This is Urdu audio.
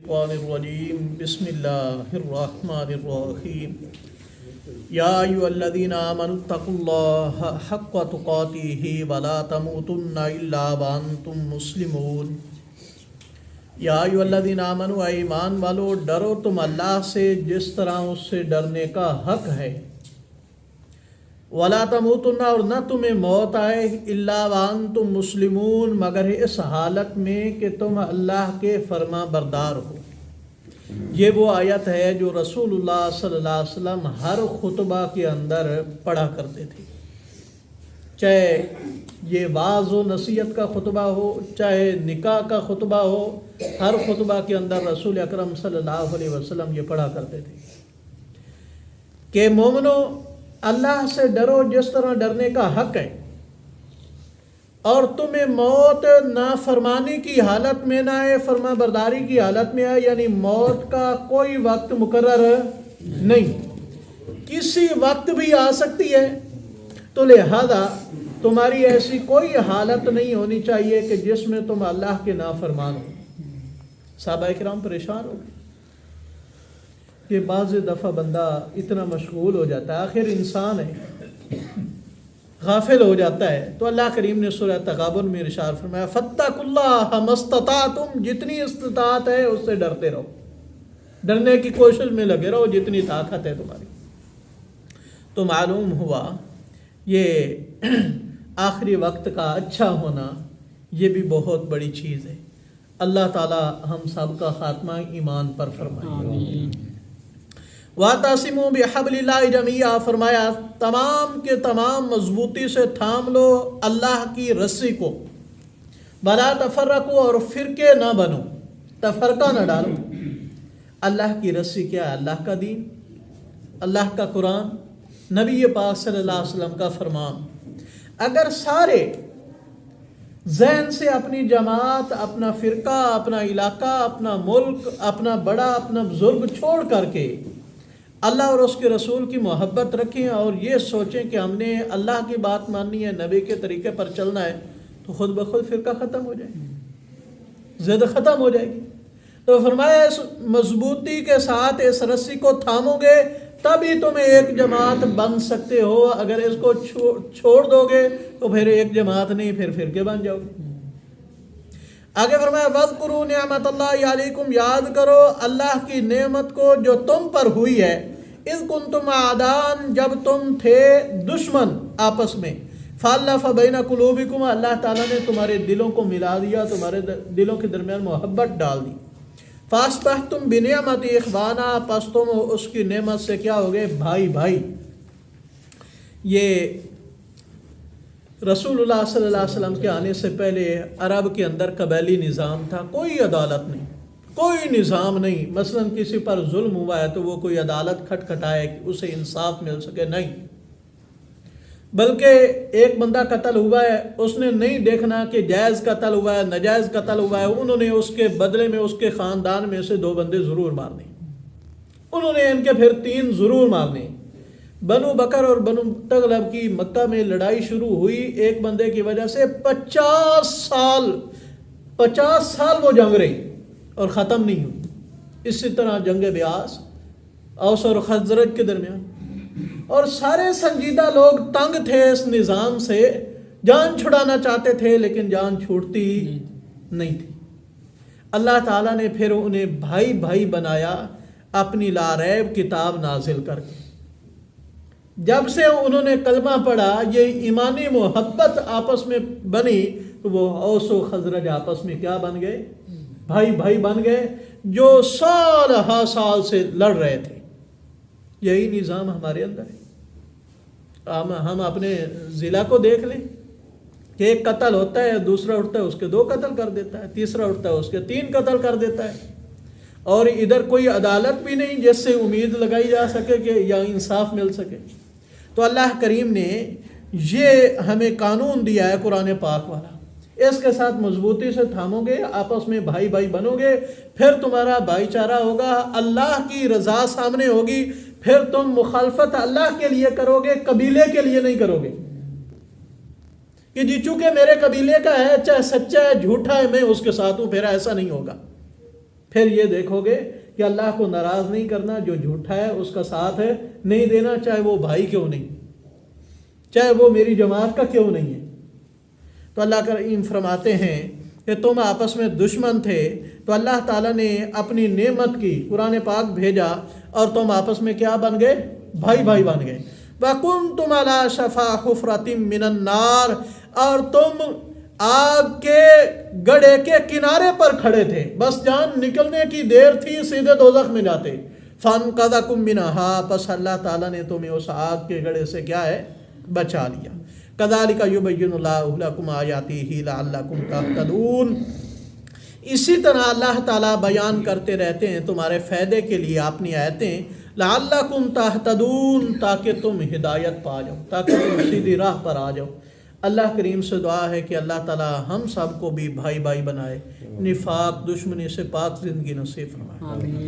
الشیطان الرجیم بسم اللہ الرحمن الرحیم یا ایھا الذین آمنوا اتقوا اللہ حق تقاتہ ولا تموتن الا وانتم مسلمون۔ یا ایھا الذین آمنوا، اے ایمان والو، ڈرو تم اللہ سے جس طرح اس سے ڈرنے کا حق ہے۔ وَلَا تَمُوتُنَّ، اور نہ تمہیں موت آئے، إِلَّا وَأَنْتُمْ مُسْلِمُونَ، مگر اس حالت میں کہ تم اللہ کے فرما بردار ہو۔ یہ وہ آیت ہے جو رسول اللہ صلی اللہ علیہ وسلم ہر خطبہ کے اندر پڑھا کرتے تھے، چاہے یہ واعظ و نصیحت کا خطبہ ہو، چاہے نکاح کا خطبہ ہو، ہر خطبہ کے اندر رسول اکرم صلی اللہ علیہ وسلم یہ پڑھا کرتے تھے کہ مومنو، اللہ سے ڈرو جس طرح ڈرنے کا حق ہے، اور تمہیں موت نافرمانی کی حالت میں نہ آئے، فرما برداری کی حالت میں آئے، یعنی موت کا کوئی وقت مقرر نہیں، کسی وقت بھی آ سکتی ہے۔ تو لہذا تمہاری ایسی کوئی حالت نہیں ہونی چاہیے کہ جس میں تم اللہ کے نافرمان ہو۔ صحابہ کرام پریشان ہو گئے کہ بعض دفعہ بندہ اتنا مشغول ہو جاتا ہے، آخر انسان ہے، غافل ہو جاتا ہے۔ تو اللہ کریم نے سورہ تغابن میں ارشاد فرمایا فاتقوا اللہ ما استطعتم، جتنی استطاعت ہے اس سے ڈرتے رہو، ڈرنے کی کوشش میں لگے رہو جتنی طاقت ہے تمہاری۔ تو معلوم ہوا یہ آخری وقت کا اچھا ہونا یہ بھی بہت بڑی چیز ہے۔ اللہ تعالی ہم سب کا خاتمہ ایمان پر فرمائے۔ وَاعْتَصِمُوا بِحَبْلِ اللَّهِ جَمِيعًا، فرمایا تمام کے تمام مضبوطی سے تھام لو اللہ کی رسی کو۔ وَلَا تَفَرَّقُوا، اور فرقے نہ بنو، تفرقہ نہ ڈالو۔ اللہ کی رسی کیا ہے؟ اللہ کا دین، اللہ کا قرآن، نبی پاک صلی اللہ علیہ وسلم کا فرمان۔ اگر سارے ذہن سے اپنی جماعت، اپنا فرقہ، اپنا علاقہ، اپنا ملک، اپنا بڑا، اپنا بزرگ چھوڑ کر کے اللہ اور اس کے رسول کی محبت رکھیں اور یہ سوچیں کہ ہم نے اللہ کی بات ماننی ہے، نبی کے طریقے پر چلنا ہے، تو خود بخود فرقہ ختم ہو جائے گی، ضد ختم ہو جائے گی۔ تو فرمایا اس مضبوطی کے ساتھ اس رسی کو تھامو گے تبھی تم ایک جماعت بن سکتے ہو، اگر اس کو چھوڑ دو گے تو پھر ایک جماعت نہیں، پھر فرقے بن جاؤ گے۔ آگے فرمایا وَاذْكُرُوا نِعْمَتَ اللَّهِ عَلَيْكُمْ، یاد کرو اللہ کی نعمت کو جو تم پر ہوئی ہے، اِذْ كُنْتُمْ أَعْدَاءً، جب تم تھے دشمن آپس میں، فَأَلَّفَ بَيْنَ قُلُوبِكُمْ، اللہ تعالیٰ نے تمہارے دلوں کو ملا دیا، تمہارے دلوں کے درمیان محبت ڈال دی۔ فَأَصْبَحْتُمْ بِنِعْمَتِهِ إِخْوَانًا، پس تم اس کی نعمت سے کیا ہو گئے؟ بھائی بھائی۔ یہ رسول اللہ صلی اللہ علیہ وسلم کے آنے سے پہلے عرب کے اندر قبیلی نظام تھا، کوئی عدالت نہیں، کوئی نظام نہیں۔ مثلا کسی پر ظلم ہوا ہے تو وہ کوئی عدالت کھٹکھٹائے کہ اسے انصاف مل سکے، نہیں، بلکہ ایک بندہ قتل ہوا ہے، اس نے نہیں دیکھنا کہ جائز قتل ہوا ہے ناجائز قتل ہوا ہے، انہوں نے اس کے بدلے میں اس کے خاندان میں سے 2 بندے ضرور مارنے، انہوں نے ان کے پھر 3 ضرور مارنے۔ بنو بکر اور بنو تغلب کی مکہ میں لڑائی شروع ہوئی ایک بندے کی وجہ سے، 50 سال وہ جنگ رہی اور ختم نہیں ہوئی۔ اسی طرح جنگ بیعاص، اوس اور خزرج کے درمیان، اور سارے سنجیدہ لوگ تنگ تھے اس نظام سے، جان چھڑانا چاہتے تھے لیکن جان چھوٹتی نہیں تھی۔ اللہ تعالیٰ نے پھر انہیں بھائی بھائی بنایا اپنی لا ریب کتاب نازل کر کے۔ جب سے انہوں نے کلمہ پڑھا، یہ ایمانی محبت آپس میں بنی، تو وہ اوس و خزرج آپس میں کیا بن گئے؟ بھائی بھائی بن گئے، جو سال ہا سال سے لڑ رہے تھے۔ یہی نظام ہمارے اندر ہے۔ ہم اپنے ضلع کو دیکھ لیں کہ ایک قتل ہوتا ہے، دوسرا اٹھتا ہے اس کے 2 قتل کر دیتا ہے، تیسرا اٹھتا ہے اس کے 3 قتل کر دیتا ہے، اور ادھر کوئی عدالت بھی نہیں جس سے امید لگائی جا سکے کہ یا انصاف مل سکے۔ تو اللہ کریم نے یہ ہمیں قانون دیا ہے قرآن پاک والا، اس کے ساتھ مضبوطی سے تھامو گے، آپس میں بھائی بھائی بنو گے، پھر تمہارا بھائی چارہ ہوگا، اللہ کی رضا سامنے ہوگی، پھر تم مخالفت اللہ کے لیے کرو گے، قبیلے کے لیے نہیں کرو گے کہ جی چونکہ میرے قبیلے کا ہے، چاہے سچا ہے جھوٹا ہے میں اس کے ساتھ ہوں، پھر ایسا نہیں ہوگا۔ پھر یہ دیکھو گے کہ اللہ کو ناراض نہیں کرنا، جو جھوٹا ہے اس کا ساتھ ہے نہیں دینا، چاہے وہ بھائی کیوں نہیں، چاہے وہ میری جماعت کا کیوں نہیں ہے۔ تو اللہ کریم فرماتے ہیں کہ تم آپس میں دشمن تھے تو اللہ تعالیٰ نے اپنی نعمت کی قرآن پاک بھیجا اور تم آپس میں کیا بن گئے؟ بھائی بھائی بن گئے۔ وَكُنْتُمْ عَلَى شَفَا حُفْرَةٍ مِّنَ النَّارِ، اور تم آگ کے گڑھے کے کنارے پر کھڑے تھے، بس جان نکلنے کی دیر تھی، سیدھے دوزخ میں جاتے۔ فَانْقَذَكُم مِّنْهَا، پس اللہ تعالیٰ نے تمہیں اس آگ کے گڑھے سے کیا ہے؟ بچا لیا۔ كَذَلِكَ يُبَيِّنُ اللَّهُ لَكُمْ آيَاتِهِ لَعَلَّكُمْ تَهْتَدُونَ، اسی طرح اللہ تعالیٰ بیان کرتے رہتے ہیں تمہارے فائدے کے لیے اپنی آیتیں، لَعَلَّكُمْ تَهْتَدُونَ، تاکہ تم ہدایت پا جاؤ، تاکہ تم سیدھی راہ پر آ جاؤ۔ اللہ کریم سے دعا ہے کہ اللہ تعالیٰ ہم سب کو بھی بھائی بھائی بنائے، نفاق دشمنی سے پاک زندگی نصیب فرمائے۔